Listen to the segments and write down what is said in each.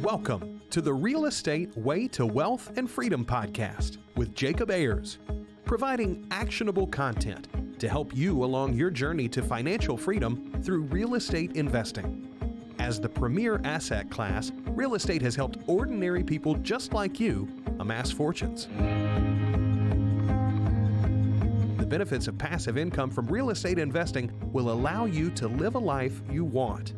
Welcome to the Real Estate Way to Wealth and Freedom podcast with Jacob Ayers, providing actionable content to help you along your journey to financial freedom through real estate investing. As the premier asset class, real estate has helped ordinary people just like you amass fortunes. The benefits of passive income from real estate investing will allow you to live a life you want.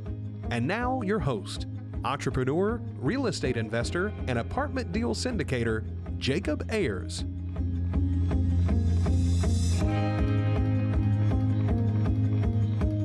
And now your host, entrepreneur, real estate investor, and apartment deal syndicator, Jacob Ayers.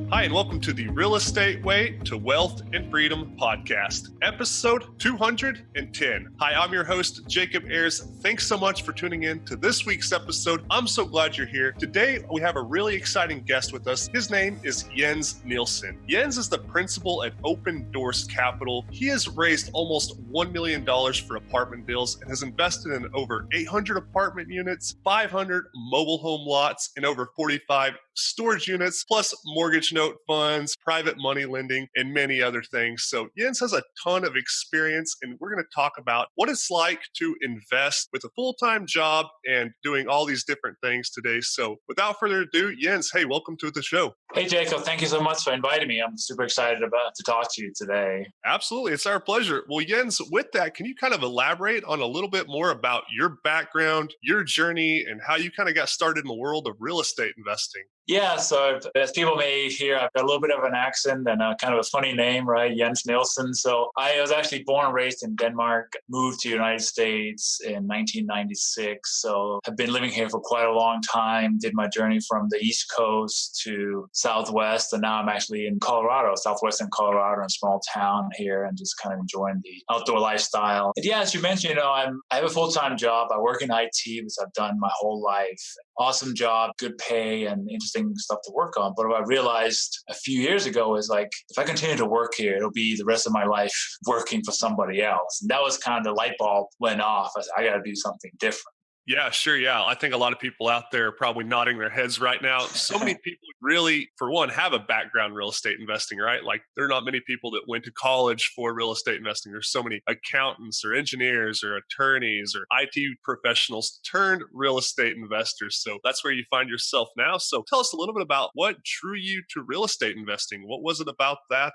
Hi, and welcome to the Real Estate Way to Wealth and Freedom podcast, episode 210. Hi, I'm your host, Jacob Ayers. Thanks so much for tuning in to this week's episode. I'm so glad you're here. Today, we have a really exciting guest with us. His name is Jens Nielsen. Jens is the principal at Open Doors Capital. He has raised almost $1 million for apartment deals and has invested in over 800 apartment units, 500 mobile home lots, and over 45 storage units, plus mortgage note funds, private money lending, and many other things. So Jens has a ton of experience, and we're going to talk about what it's like to invest with a full-time job and doing all these different things today. So without further ado, Jens, hey, welcome to the show. Hey, Jacob, thank you so much for inviting me. I'm super excited to talk to you today. Absolutely. It's our pleasure. Well, Jens, with that, can you kind of elaborate on a little bit more about your background, your journey, and how you kind of got started in the world of real estate investing? Yeah, so as people may hear, I've got a little bit of an accent and a kind of a funny name, right? Jens Nielsen. So I was actually born and raised in Denmark, moved to the United States in 1996. So I've been living here for quite a long time, did my journey from the East Coast to Southwest, and now I'm actually in Colorado, Southwestern Colorado, in a small town here, and just kind of enjoying the outdoor lifestyle. And yeah, as you mentioned, I have a full-time job. I work in IT, which I've done my whole life. Awesome job, good pay, and interesting stuff to work on. But what I realized a few years ago is like, if I continue to work here, it'll be the rest of my life working for somebody else. And that was kind of the light bulb went off. I said, I got to do something different. Yeah, sure. Yeah. I think a lot of people out there are probably nodding their heads right now. So many people really, for one, have a background in real estate investing, right? Like there are not many people that went to college for real estate investing. There's so many accountants or engineers or attorneys or IT professionals turned real estate investors. So that's where you find yourself now. So tell us a little bit about what drew you to real estate investing. What was it about that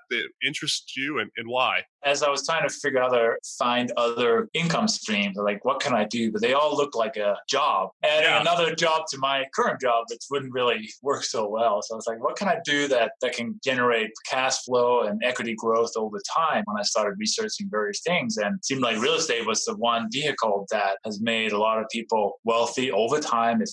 interested you and why? As I was trying to figure out find other income streams, like what can I do? But they all looked like a job. Adding another job to my current job, which wouldn't really work so well. So I was like, what can I do that can generate cash flow and equity growth over time? When I started researching various things, and it seemed like real estate was the one vehicle that has made a lot of people wealthy over time. It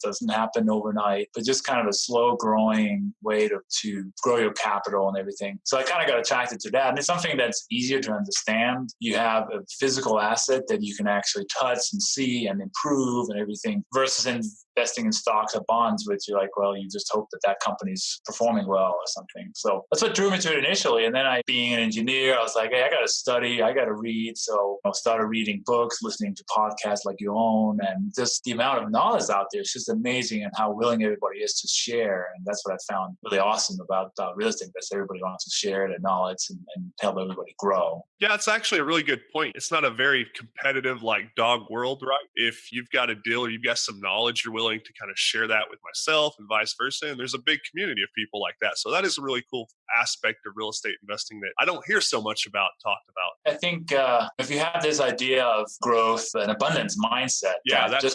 doesn't happen overnight, but just kind of a slow growing way to grow your capital and everything. So I kind of got attracted to that. And it's something that's easier to understand. You have a physical asset that you can actually touch and see and improve and everything, versus investing in stocks or bonds, which you're like, well, you just hope that company's performing well or something. So that's what drew me to it initially. And then being an engineer, I was like, hey, I got to study, I got to read. So I started reading books, listening to podcasts like your own, and just the amount of knowledge out there is just amazing, and how willing everybody is to share. And that's what I found really awesome about real estate, that everybody wants to share their knowledge and help everybody grow. Yeah, it's actually a really good point. It's not a very competitive like dog world, right? If you've got a deal or you've got some knowledge, you're willing to kind of share that with myself and vice versa. And there's a big community of people like that. So that is a really cool aspect of real estate investing that I don't hear so much about talked about. I think if you have this idea of growth and abundance mindset, abundance.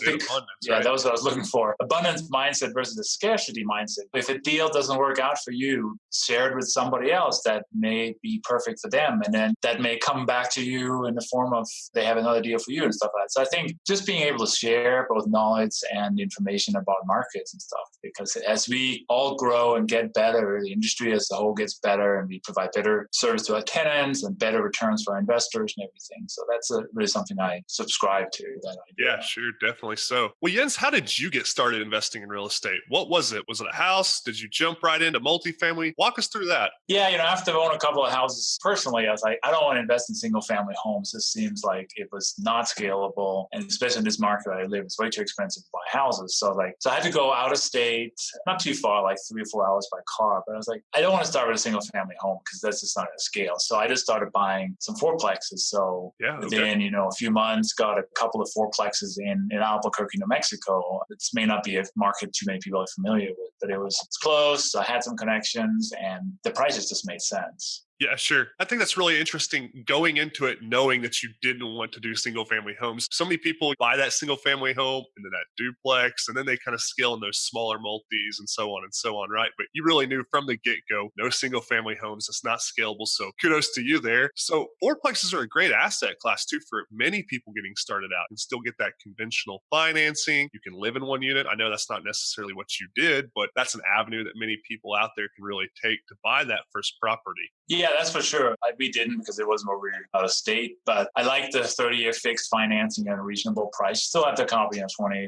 Yeah, that was what I was looking for. Abundance mindset versus a scarcity mindset. If a deal doesn't work out for you, share it with somebody else that may be perfect for them, and then that may come back to you in the form of they have another deal for you and stuff like that. So I think just being able to share both knowledge and information about markets and stuff, because as we all grow and get better, the industry as a whole gets better, and we provide better service to our tenants and better returns for our our investors and everything. So that's really something I subscribe to, that idea. Yeah, sure. Definitely so. Well, Jens, how did you get started investing in real estate? What was it? Was it a house? Did you jump right into multifamily? Walk us through that. Yeah, after I owned a couple of houses personally, I was like, I don't want to invest in single family homes. This seems like it was not scalable. And especially in this market I live, it's way too expensive to buy houses. So I had to go out of state, not too far, like 3 or 4 hours by car. But I was like, I don't want to start with a single family home because that's just not at scale. So I just started buying some fourplexes. So within, a few months, got a couple of fourplexes in Albuquerque, New Mexico. It may not be a market too many people are familiar with, but it's close. I had some connections and the prices just made sense. Yeah, sure. I think that's really interesting going into it knowing that you didn't want to do single family homes. So many people buy that single family home and then that duplex, and then they kind of scale in those smaller multis and so on, right? But you really knew from the get-go, no single family homes. It's not scalable. So kudos to you there. So fourplexes are a great asset class too for many people getting started out and still get that conventional financing. You can live in one unit. I know that's not necessarily what you did, but that's an avenue that many people out there can really take to buy that first property. Yeah, that's for sure. We didn't because it wasn't where we were out of state, but I like the 30-year fixed financing at a reasonable price. Still have to come 20, 25%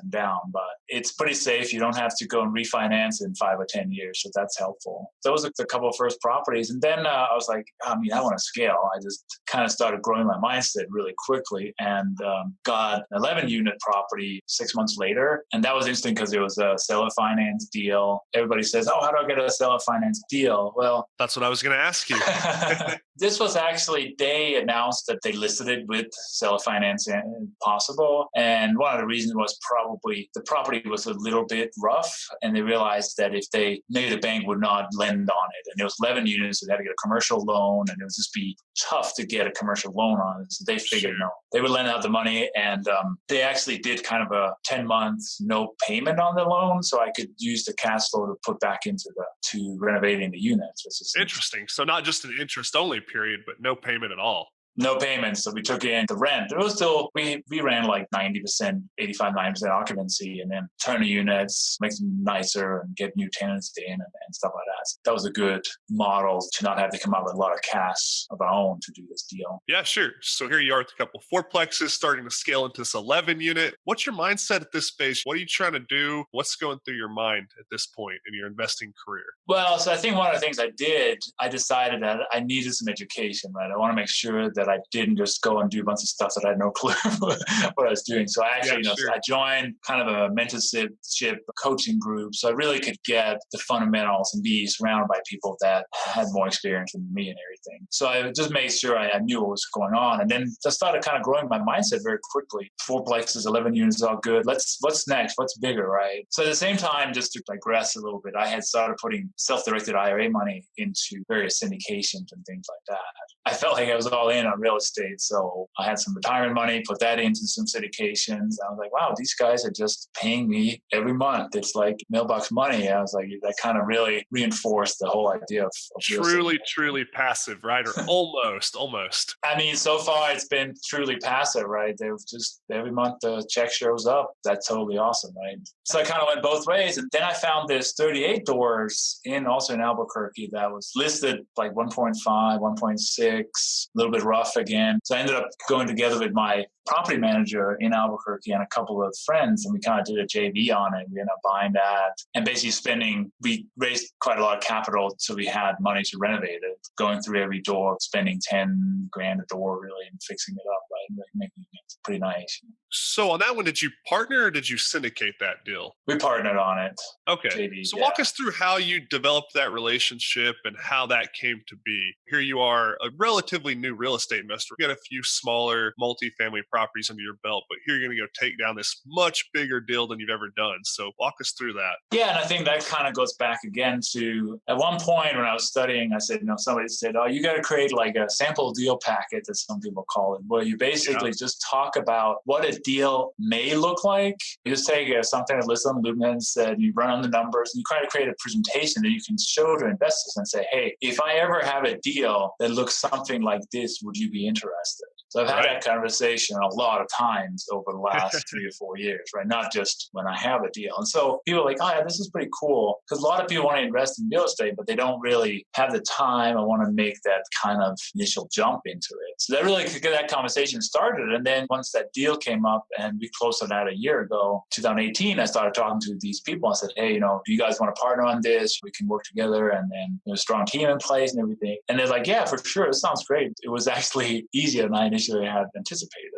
down, but it's pretty safe. You don't have to go and refinance in 5 or 10 years. So that's helpful. Those are a couple of first properties. And then I was like, I want to scale. I just kind of started growing my mindset really quickly and got an 11 unit property 6 months later. And that was interesting because it was a seller finance deal. Everybody says, how do I get a seller finance deal? Well, that's what I was going to ask you. This was actually, they announced that they listed it with seller financing possible. And one of the reasons was probably the property was a little bit rough. And they realized that if maybe the bank would not lend on it. And it was 11 units, so they had to get a commercial loan. And it would just be tough to get a commercial loan on it. So they figured, no, they would lend out the money. And they actually did kind of a 10 months no payment on the loan. So I could use the cash flow to put back to renovating the units. Interesting. So not just an interest only period, but no payment at all. No payments. So we took in the rent. It was still, we ran like 90%, 85, 90% occupancy, and then turn the units, make them nicer and get new tenants in and stuff like that. So that was a good model to not have to come out with a lot of cash of our own to do this deal. Yeah, sure. So here you are with a couple of fourplexes starting to scale into this 11 unit. What's your mindset at this phase? What are you trying to do? What's going through your mind at this point in your investing career? Well, so I think one of the things I decided that I needed some education, right? I want to make sure that I didn't just go and do a bunch of stuff that I had no clue what I was doing. So I actually, I joined kind of a mentorship coaching group. So I really could get the fundamentals and be surrounded by people that had more experience than me and everything. So I just made sure I knew what was going on. And then I started kind of growing my mindset very quickly. Fourplexes, 11 units, all good. What's next? What's bigger, right? So at the same time, just to digress a little bit, I had started putting self-directed IRA money into various syndications and things like that. I felt like I was all in on real estate. So I had some retirement money, put that into some syndications. I was like, wow, these guys are just paying me every month. It's like mailbox money. I was like, that kind of really reinforced the whole idea of truly passive, right? Or almost. I mean, so far it's been truly passive, right? They've just every month the check shows up. That's totally awesome, right? So I kind of went both ways. And then I found this 38 doors also in Albuquerque that was listed like 1.5, 1.6, a little bit rough again. So I ended up going together with my property manager in Albuquerque and a couple of friends, and we kind of did a JV on it. We ended up buying that and basically we raised quite a lot of capital, so we had money to renovate it, going through every door, spending 10 grand a door really and fixing it up, right? Making it pretty nice. So on that one, did you partner or did you syndicate that deal? We partnered on it. Okay. JV, so walk us through how you developed that relationship and how that came to be. Here you are, a relatively new real estate investor. You got a few smaller multifamily properties under your belt, but here you're going to go take down this much bigger deal than you've ever done. So walk us through that. Yeah, and I think that kind of goes back again to, at one point when I was studying, I said, somebody said, you got to create like a sample deal packet, that some people call it, where you basically just talk about what a deal may look like. You just take something that lists on Lumens, and you run on the numbers, and you try to create a presentation that you can show to investors and say, hey, if I ever have a deal that looks something like this, would you be interested? So I've had that conversation a lot of times over the last 3 to 4 years, right? Not just when I have a deal. And so people are like, oh yeah, this is pretty cool. Because a lot of people want to invest in real estate, but they don't really have the time. I want to make that kind of initial jump into it. So that really could get that conversation started. And then once that deal came up and we closed on that a year ago, 2018, I started talking to these people. I said, hey, do you guys want to partner on this? We can work together, and then there's a strong team in place and everything. And they're like, yeah, for sure. It sounds great. It was actually easier than I initially had anticipated.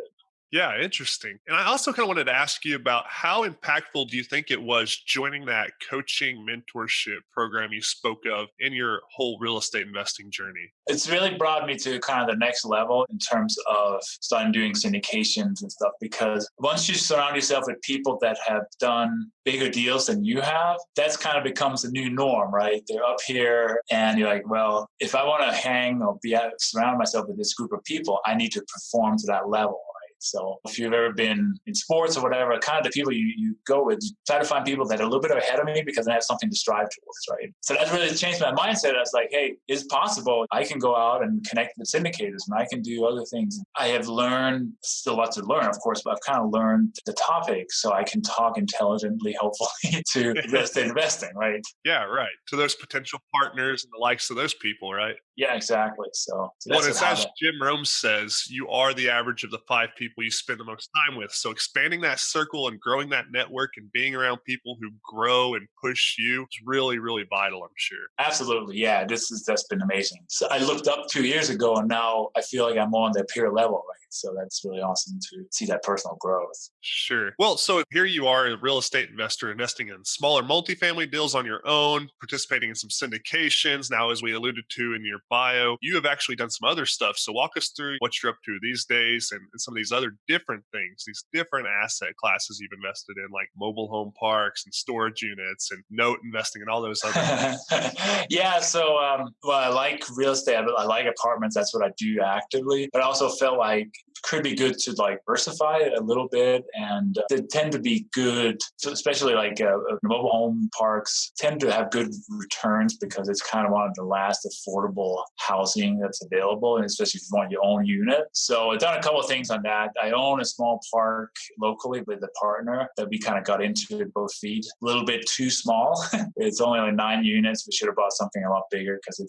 Yeah, interesting. And I also kind of wanted to ask you about how impactful do you think it was joining that coaching mentorship program you spoke of in your whole real estate investing journey? It's really brought me to kind of the next level in terms of starting doing syndications and stuff, because once you surround yourself with people that have done bigger deals than you have, that's kind of becomes the new norm, right? They're up here and you're like, well, if I want to hang or surround myself with this group of people, I need to perform to that level. So if you've ever been in sports or whatever, kind of the people you go with, you try to find people that are a little bit ahead of me because they have something to strive towards, right? So that's really changed my mindset. I was like, hey, it's possible. I can go out and connect with syndicators and I can do other things. I have learned, still lots to learn, of course, but I've kind of learned the topic so I can talk intelligently, hopefully, to real estate investing, right? Yeah, right. To those potential partners and the likes of those people, right? Yeah, exactly. So well, it's as Jim Rome says, you are the average of the 5 people you spend the most time with. So expanding that circle and growing that network and being around people who grow and push you is really, really vital, I'm sure. Absolutely. Yeah, that's been amazing. So I looked up 2 years ago and now I feel like I'm on their peer level, right? So that's really awesome to see that personal growth. Sure. Well, so here you are, a real estate investor investing in smaller multifamily deals on your own, participating in some syndications. Now, as we alluded to in your bio, you have actually done some other stuff. So walk us through what you're up to these days and some of these other different things, these different asset classes you've invested in, like mobile home parks and storage units and note investing and all those other things. Yeah. So, well, I like real estate. I like apartments. That's what I do actively. But I also felt like it could be good to like diversify it a little bit. And they tend to be good, so especially like mobile home parks tend to have good returns because it's kind of one of the last affordable housing that's available, and especially if you want your own unit. So I've done a couple of things on that. I own a small park locally with a partner that we kind of got into at both feet. A little bit too small. It's only like 9 units. We should have bought something a lot bigger because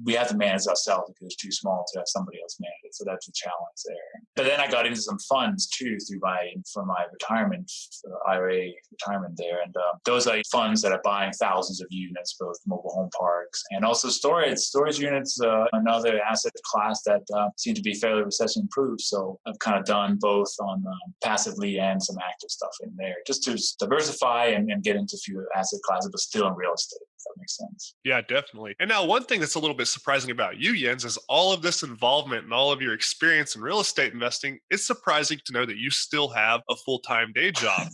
we have to manage ourselves because it's too small to have somebody else manage it. So that's a challenge there. But then I got into some funds too for my retirement, IRA retirement there. And those are funds that are buying thousands of units, both mobile home parks and also storage units, another asset class that seem to be fairly recession proof. So I've kind of done both on passively and some active stuff in there just to diversify and get into a few asset classes, but still in real estate. That makes sense. Yeah, definitely. And now one thing that's a little bit surprising about you, Jens, is all of this involvement and all of your experience in real estate investing. It's surprising to know that you still have a full-time day job.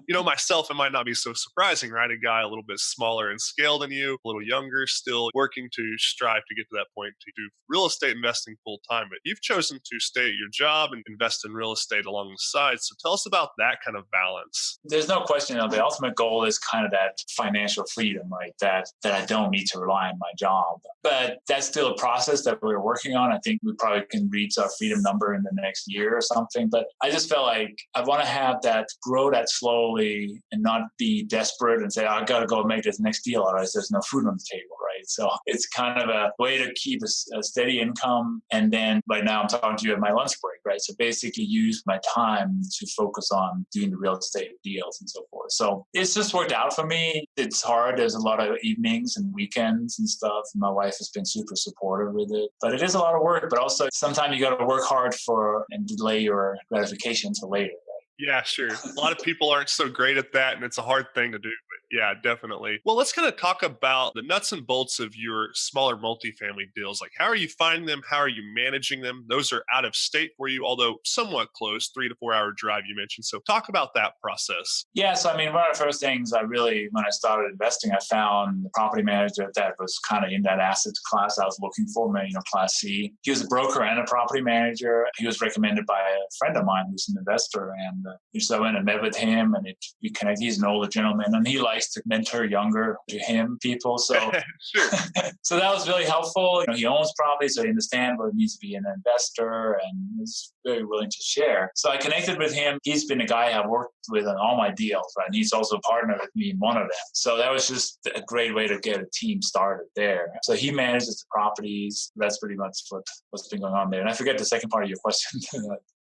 Now, myself, it might not be so surprising, right? A guy a little bit smaller in scale than you, a little younger, still working to strive to get to that point to do real estate investing full-time. But you've chosen to stay at your job and invest in real estate along the side. So tell us about that kind of balance. There's no question. The ultimate goal is kind of that financial freedom, right? That I don't need to rely on my job. But that's still a process that we're working on. I think we probably can reach our freedom number in the next year or something. But I just felt like I want to have that, grow that slowly and not be desperate and say, I got to go make this next deal, otherwise there's no food on the table, right? So it's kind of a way to keep a steady income. And then right now I'm talking to you at my lunch break, right? So basically use my time to focus on doing the real estate deals and so forth. So it's just worked out for me. It's hard. There's a lot of evenings and weekends and stuff. My wife has been super supportive with it, but it is a lot of work. But also sometimes you got to work hard and delay your gratification until later. Yeah, sure. A lot of people aren't so great at that, and it's a hard thing to do. But yeah, definitely. Well, let's kind of talk about the nuts and bolts of your smaller multifamily deals. Like, how are you finding them? How are you managing them? Those are out of state for you, although somewhat close, 3 to 4 hour drive you mentioned. So talk about that process. Yeah, so one of the first things when I started investing, I found the property manager that was kind of in that asset class I was looking for, Class C. He was a broker and a property manager. He was recommended by a friend of mine who's an investor, and so I went and met with him, and we connected. He's an older gentleman, and he likes likes to mentor younger to him people. So, Sure. so that was really helpful. He owns property, so he understands what it means to be an investor and is very willing to share. So I connected with him. He's been a guy I've worked with on all my deals, right? And he's also a partner with me in one of them. So that was just a great way to get a team started there. So he manages the properties. That's pretty much what's been going on there. And I forget the second part of your question.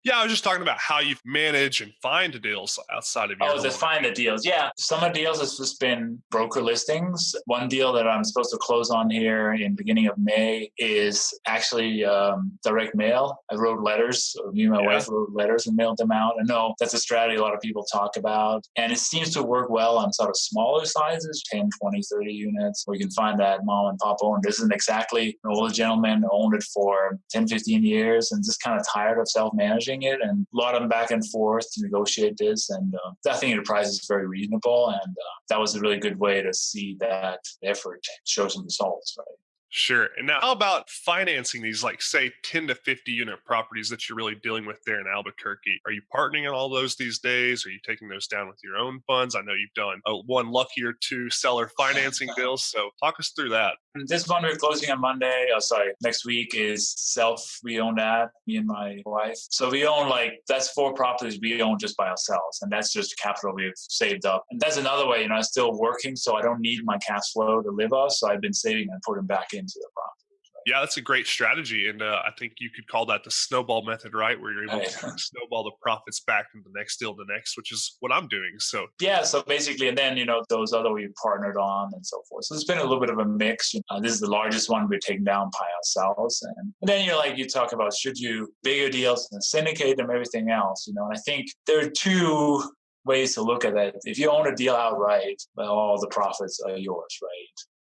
Yeah, I was just talking about how you manage and find deals outside of your to find the deals. Yeah. Some of the deals has just been broker listings. One deal that I'm supposed to close on here in beginning of May is actually direct mail. I wrote letters. Me and my wife wrote letters and mailed them out. I know that's a strategy a lot of people talk about. And it seems to work well on sort of smaller sizes, 10, 20, 30 units, where you can find that mom and pop owned. This isn't exactly an older gentleman who owned it for 10, 15 years and just kind of tired of self-managing it, and a lot of them back and forth to negotiate this. And I think the price is very reasonable. And that was a really good way to see that effort show some results, right? Sure. And now how about financing these, like say 10 to 50 unit properties that you're really dealing with there in Albuquerque? Are you partnering on all those these days? Are you taking those down with your own funds? I know you've done one lucky or two seller financing deals. So talk us through that. This one we're closing on Monday. Next week is we own that, me and my wife. So we own that's 4 properties we own just by ourselves. And that's just capital we've saved up. And that's another way, I'm still working, so I don't need my cash flow to live off. So I've been saving and putting back into the property. Yeah, that's a great strategy. And I think you could call that the snowball method, right? Where you're able to snowball the profits back into the next deal, which is what I'm doing. So yeah, so basically, and then, those other we partnered on and so forth. So it's been a little bit of a mix. This is the largest one we're taking down by ourselves. And then you talk about, should you bigger deals and syndicate them, everything else, and I think there are 2 ways to look at that. If you own a deal outright, well, all the profits are yours, right?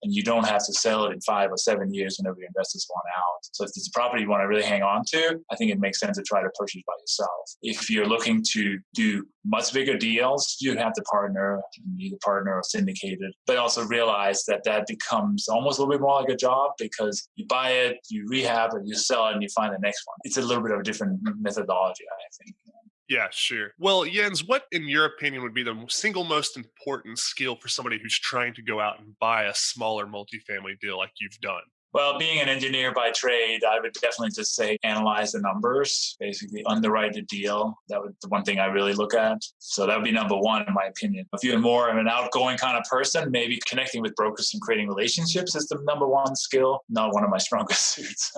And you don't have to sell it in 5 or 7 years whenever your investors want out. So if it's a property you want to really hang on to, I think it makes sense to try to purchase by yourself. If you're looking to do much bigger deals, you'd have to partner, either partner or syndicated, but also realize that becomes almost a little bit more like a job, because you buy it, you rehab it, you sell it, and you find the next one. It's a little bit of a different methodology, I think. Yeah, sure. Well, Jens, what in your opinion would be the single most important skill for somebody who's trying to go out and buy a smaller multifamily deal like you've done? Well, being an engineer by trade, I would definitely just say analyze the numbers, basically underwrite the deal. That would the one thing I really look at. So that would be number one, in my opinion. If you're more of an outgoing kind of person, maybe connecting with brokers and creating relationships is the number one skill, not one of my strongest suits.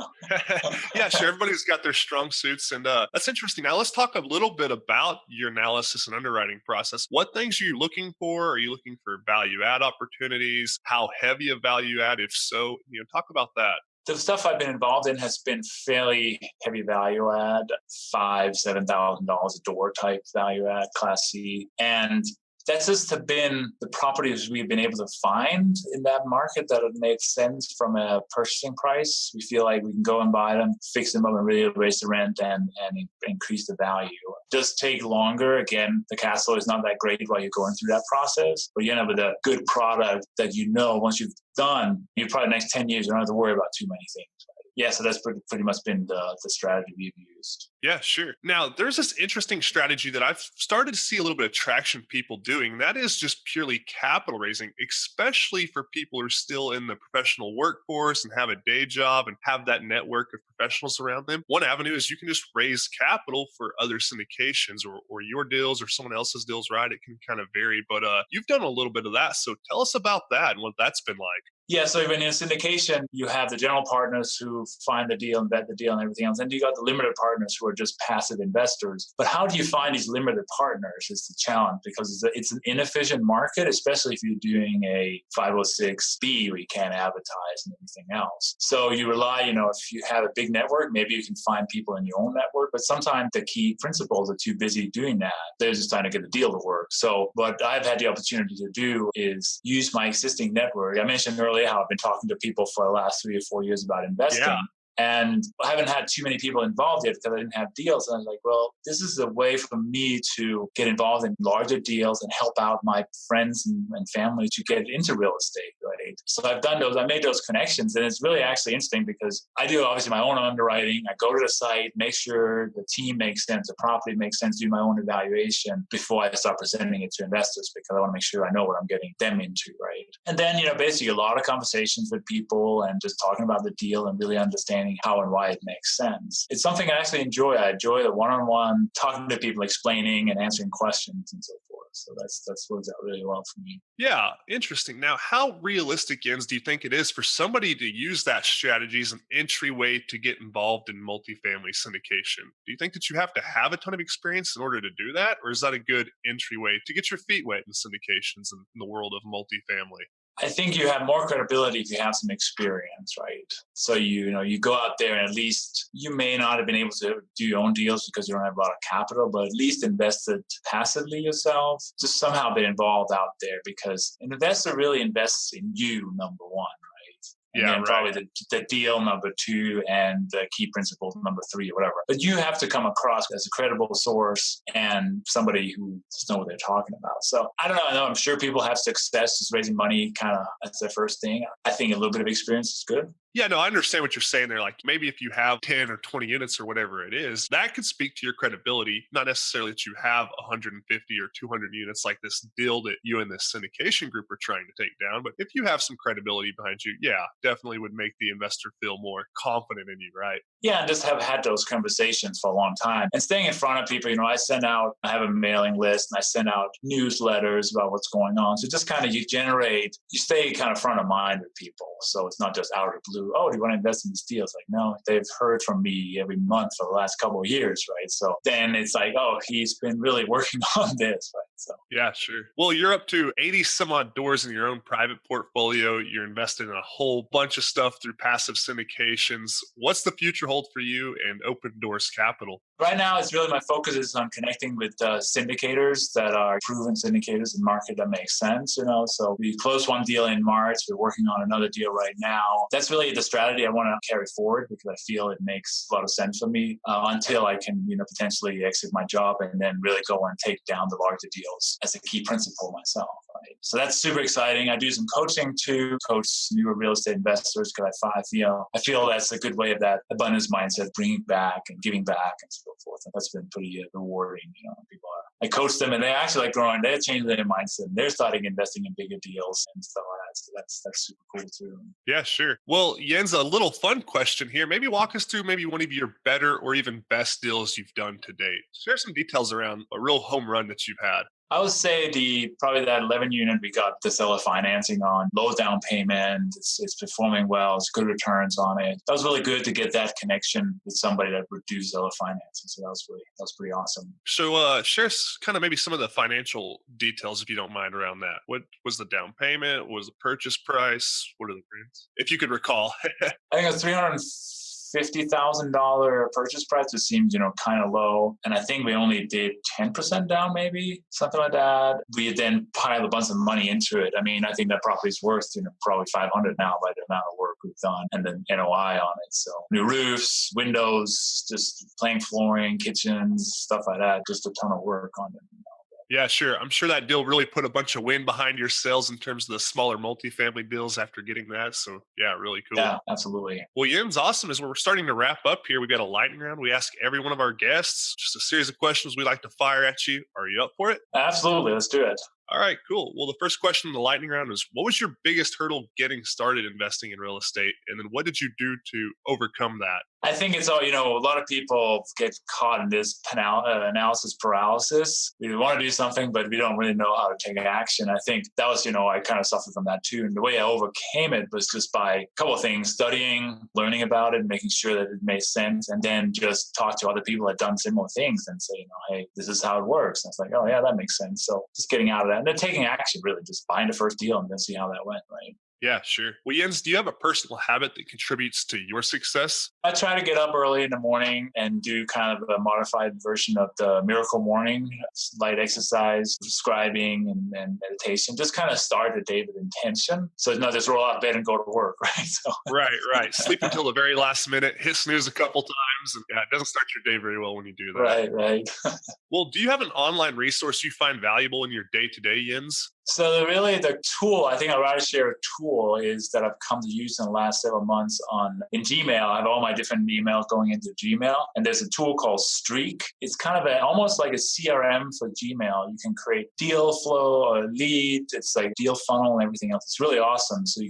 Yeah, sure. Everybody's got their strong suits. And that's interesting. Now, let's talk a little bit about your analysis and underwriting process. What things are you looking for? Are you looking for value add opportunities? How heavy a value add? If so, talk about that. The stuff I've been involved in has been fairly heavy value add, $5,000, $7,000 a door type value add, Class C. And that's just been the properties we've been able to find in that market that have made sense from a purchasing price. We feel like we can go and buy them, fix them up, and really raise the rent and increase the value. It does take longer. Again, the cash flow is not that great while you're going through that process, but you end up with a good product that once you've done, you probably the next 10 years, you don't have to worry about too many things. Yeah, so that's pretty much been the strategy we've used. Yeah, sure. Now, there's this interesting strategy that I've started to see a little bit of traction people doing. That is just purely capital raising, especially for people who are still in the professional workforce and have a day job and have that network of professionals around them. One avenue is you can just raise capital for other syndications or your deals or someone else's deals, right? It can kind of vary, but you've done a little bit of that. So tell us about that and what that's been like. Yeah, so when in syndication, you have the general partners who find the deal and vet the deal and everything else. And you got the limited partners who are just passive investors. But how do you find these limited partners is the challenge, because it's an inefficient market, especially if you're doing a 506B where you can't advertise and everything else. So you rely, if you have a big network, maybe you can find people in your own network. But sometimes the key principals are too busy doing that. They're just trying to get the deal to work. So what I've had the opportunity to do is use my existing network. I mentioned earlier how I've been talking to people for the last 3 or 4 years about investing. Yeah. And I haven't had too many people involved yet because I didn't have deals. And I was like, well, this is a way for me to get involved in larger deals and help out my friends and family to get into real estate, right? So I've done those, I made those connections. And it's really actually interesting because I do obviously my own underwriting. I go to the site, make sure the team makes sense, the property makes sense, do my own evaluation before I start presenting it to investors because I want to make sure I know what I'm getting them into, right? And then, basically a lot of conversations with people and just talking about the deal and really understanding how and why it makes sense. It's something I actually enjoy. I enjoy the one-on-one, talking to people, explaining and answering questions and so forth. So that's worked out really well for me. Yeah, interesting. Now, how realistic, Jens, do you think it is for somebody to use that strategy as an entryway to get involved in multifamily syndication? Do you think that you have to have a ton of experience in order to do that? Or is that a good entryway to get your feet wet in syndications in the world of multifamily? I think you have more credibility if you have some experience, right? So you go out there and at least you may not have been able to do your own deals because you don't have a lot of capital, but at least invested passively yourself. Just somehow been involved out there because an investor really invests in you, number one. And then probably the deal number 2 and the key principles number 3 or whatever. But you have to come across as a credible source and somebody who just knows what they're talking about. So I don't know. I'm sure people have success just raising money kind of as their first thing. I think a little bit of experience is good. Yeah, no, I understand what you're saying there. Like maybe if you have 10 or 20 units or whatever it is, that could speak to your credibility. Not necessarily that you have 150 or 200 units like this deal that you and this syndication group are trying to take down. But if you have some credibility behind you, yeah, definitely would make the investor feel more confident in you, right? Yeah, and just have had those conversations for a long time. And staying in front of people, I have a mailing list and I send out newsletters about what's going on. So just kind of you stay kind of front of mind with people. So it's not just out of the blue, oh, do you want to invest in this deal? It's like, no, they've heard from me every month for the last couple of years, right? So then it's like, oh, he's been really working on this, right? So yeah, sure. Well, you're up to 80 some odd doors in your own private portfolio. You're invested in a whole bunch of stuff through passive syndications. What's the future hold for you and Open Doors Capital? Right now, it's really my focus is on connecting with syndicators that are proven syndicators in market that makes sense. So we closed one deal in March. We're working on another deal right now. That's really the strategy I want to carry forward because I feel it makes a lot of sense for me until I can, potentially exit my job and then really go and take down the larger deals as a key principal myself. Right? So that's super exciting. I do some coaching too, coach newer real estate investors because I feel that's a good way of that abundance mindset, bringing back and giving back and so forth. And that's been pretty rewarding. I coach them and they actually like growing. They're changing their mindset. And they're starting investing in bigger deals and stuff like that. So that's super cool too. Yeah, sure. Well, Jens, a little fun question here. Maybe walk us through maybe one of your better or even best deals you've done to date. Share some details around a real home run that you've had. I would say probably that 11 unit we got the seller financing on, low down payment. It's performing well. It's good returns on it. That was really good to get that connection with somebody that would do seller financing. So that was pretty awesome. So share kind of maybe some of the financial details, if you don't mind, around that. What was the down payment? What was the purchase price? What are the grants? If you could recall. I think it was $350,000 purchase price. It seemed, kind of low. And I think we only did 10% down, maybe something like that. We then piled a bunch of money into it. I mean, I think that property is worth, probably 500 now by the amount of work we've done and then NOI on it. So new roofs, windows, just plain flooring, kitchens, stuff like that. Just a ton of work on it. Yeah, sure. I'm sure that deal really put a bunch of wind behind your sails in terms of the smaller multifamily deals after getting that. So yeah, really cool. Yeah, absolutely. Well, Jens, awesome. As we're starting to wrap up here, we've got a lightning round. We ask every one of our guests just a series of questions we like to fire at you. Are you up for it? Absolutely. Let's do it. All right, cool. Well, the first question in the lightning round is, what was your biggest hurdle getting started investing in real estate? And then what did you do to overcome that? I think it's all, a lot of people get caught in this analysis paralysis. We want to do something, but we don't really know how to take action. I think that was, I kind of suffered from that too. And the way I overcame it was just by a couple of things, studying, learning about it, making sure that it made sense, and then just talk to other people that had done similar things and say, hey, this is how it works. And it's like, oh yeah, that makes sense. So just getting out of that and then taking action, really just buying the first deal and then see how that went, right? Yeah, sure. Well, Jens, do you have a personal habit that contributes to your success? I try to get up early in the morning and do kind of a modified version of the miracle morning, light exercise, scribing, and meditation. Just kind of start the day with intention. So it's not just roll out of bed and go to work, right? So Right. Sleep until the very last minute, hit snooze a couple times. And yeah, it doesn't start your day very well when you do that. Right. Well, do you have an online resource you find valuable in your day-to-day, Jens? So really the tool, I think I'd rather share a tool is that I've come to use in the last several months in Gmail. I have all my different emails going into Gmail, and there's a tool called Streak. It's kind of almost like a CRM for Gmail. You can create deal flow or lead. It's like deal funnel and everything else. It's really awesome. So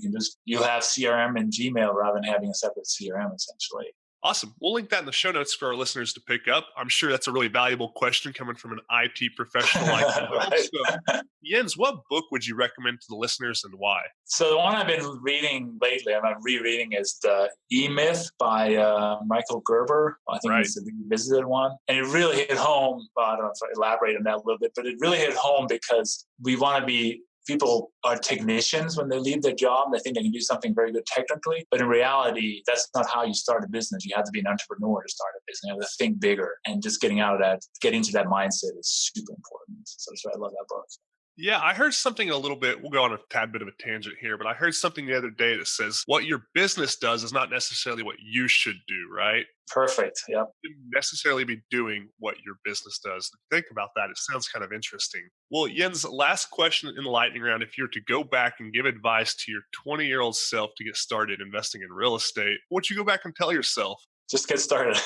you have CRM in Gmail rather than having a separate CRM essentially. Awesome. We'll link that in the show notes for our listeners to pick up. I'm sure that's a really valuable question coming from an IT professional like you. Right. So, Jens, what book would you recommend to the listeners and why? So the one I've been reading lately, I'm rereading, is the E-Myth by Michael Gerber. I think it's a revisited one. And it really hit home. I don't know if I elaborate on that a little bit, but it really hit home because we want to be people are technicians when they leave their job. They think they can do something very good technically. But in reality, that's not how you start a business. You have to be an entrepreneur to start a business. You have to think bigger. And just getting into that mindset is super important. So that's why I love that book. Yeah, I heard something a little bit, we'll go on a tad bit of a tangent here, but I heard something the other day that says what your business does is not necessarily what you should do, right? Perfect. Yep. You shouldn't necessarily be doing what your business does. Think about that. It sounds kind of interesting. Well, Jens, last question in the lightning round. If you were to go back and give advice to your 20-year-old self to get started investing in real estate, what would you go back and tell yourself? Just get started.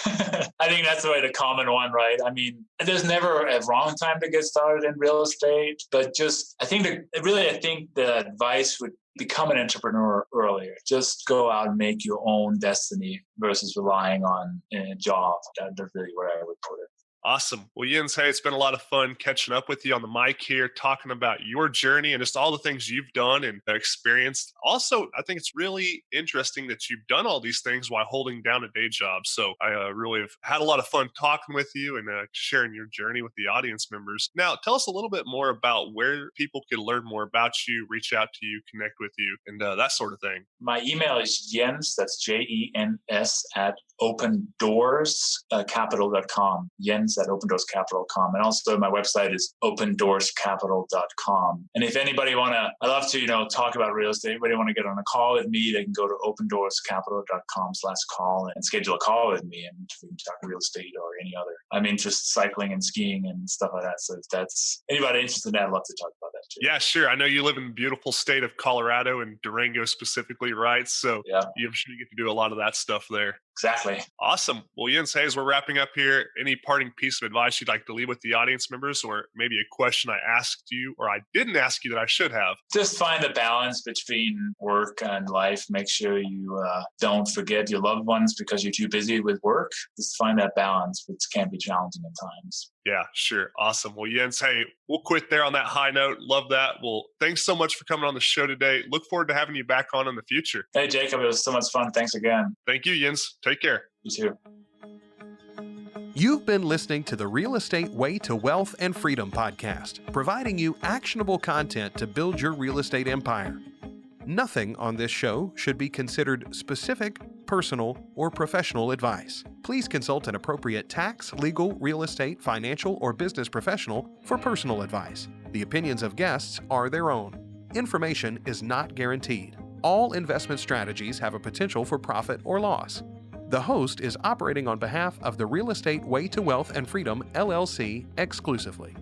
I think that's the common one, right? I mean, there's never a wrong time to get started in real estate, but I think the advice would become an entrepreneur earlier. Just go out and make your own destiny versus relying on a job. That's really where I would put it. Awesome. Well, Jens, hey, it's been a lot of fun catching up with you on the mic here, talking about your journey and just all the things you've done and experienced. Also, I think it's really interesting that you've done all these things while holding down a day job. So I really have had a lot of fun talking with you and sharing your journey with the audience members. Now, tell us a little bit more about where people can learn more about you, reach out to you, connect with you, and that sort of thing. My email is Jens, that's JENS, at opendoorscapital.com. Jens at opendoorscapital.com. And also my website is opendoorscapital.com. And if anybody I love to, talk about real estate. Anybody want to get on a call with me, they can go to opendoorscapital.com/call and schedule a call with me, and we can talk real estate or any other. I'm interested in cycling and skiing and stuff like that. So if that's anybody interested in that, I'd love to talk about that too. Yeah, sure. I know you live in the beautiful state of Colorado and Durango specifically, right? So yeah. I'm sure you get to do a lot of that stuff there. Exactly. Awesome. Well, Jens, as we're wrapping up here, any parting piece of advice you'd like to leave with the audience members, or maybe a question I asked you or I didn't ask you that I should have? Just find the balance between work and life. Make sure you don't forget your loved ones because you're too busy with work. Just find that balance, which can be challenging at times. Yeah, sure. Awesome. Well, Jens, hey, we'll quit there on that high note. Love that. Well, thanks so much for coming on the show today. Look forward to having you back on in the future. Hey, Jacob, it was so much fun. Thanks again. Thank you, Jens. Take care. You too. You've been listening to the Real Estate Way to Wealth and Freedom podcast, providing you actionable content to build your real estate empire. Nothing on this show should be considered specific, personal, or professional advice. Please consult an appropriate tax, legal, real estate, financial, or business professional for personal advice. The opinions of guests are their own. Information is not guaranteed. All investment strategies have a potential for profit or loss. The host is operating on behalf of the Real Estate Way to Wealth and Freedom, LLC, exclusively.